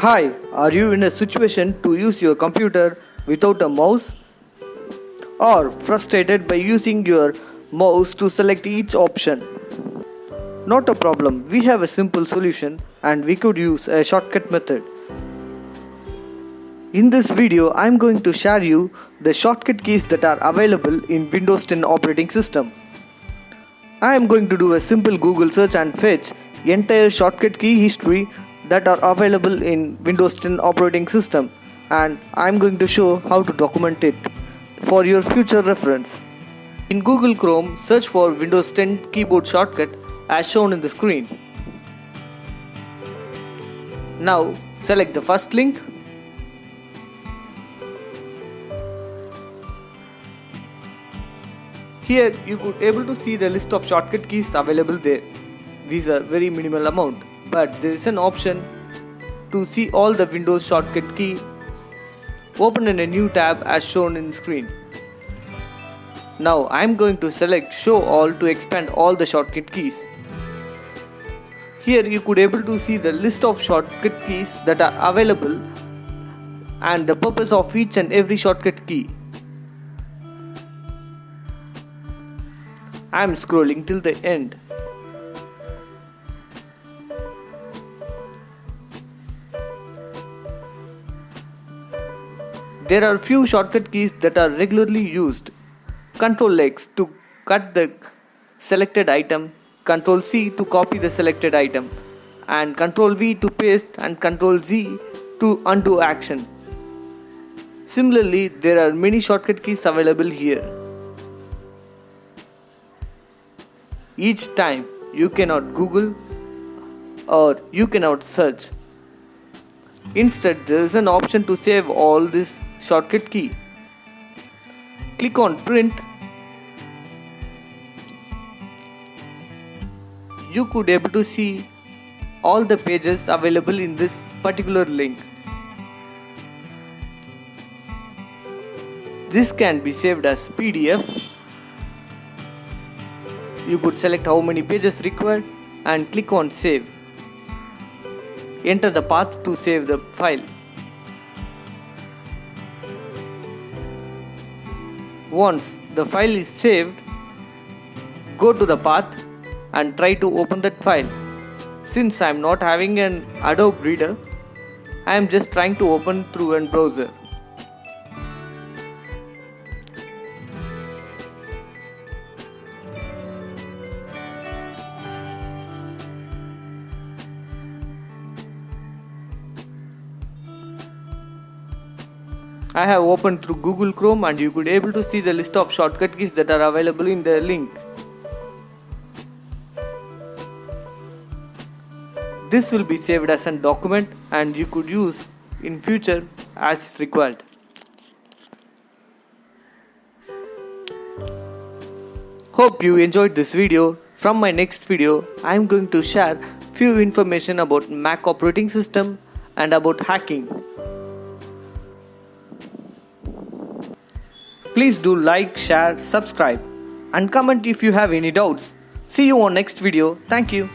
Hi, are you in a situation to use your computer without a mouse? Or frustrated by using your mouse to select each option? Not a problem, we have a simple solution and we could use a shortcut method. In this video, I am going to share you the shortcut keys that are available in Windows 10 operating system. I am going to do a simple Google search and fetch entire shortcut key history that are available in Windows 10 operating system, and I am going to show how to document it for your future reference. In Google Chrome, search for Windows 10 keyboard shortcut as shown in the screen. Now select the first link. Here you could able to see the list of shortcut keys available there. These are very minimal amount, but there is an option to see all the Windows shortcut key. Open in a new tab as shown in screen. Now I am going to select show all to expand all the shortcut keys. Here you could able to see the list of shortcut keys that are available and the purpose of each and every shortcut key. I am scrolling till the end. There are few shortcut keys that are regularly used. Ctrl X to cut the selected item, Ctrl C to copy the selected item, and Ctrl V to paste and Ctrl Z to undo action. Similarly, there are many shortcut keys available here. Each time you cannot Google or you cannot search. Instead, there is an option to save all this shortcut key. Click on print. You could able to see all the pages available in this particular link. This can be saved as PDF. You could select how many pages required and click on save. Enter the path to save the file. Once the file is saved, go to the path and try to open that file. Since I am not having an Adobe Reader, I am just trying to open through a browser. I have opened through Google Chrome and you could able to see the list of shortcut keys that are available in the link. This will be saved as a document and you could use in future as required. Hope you enjoyed this video. From my next video, I am going to share few information about Mac operating system and about hacking. Please do like, share, subscribe and comment if you have any doubts. See you on next video. Thank you.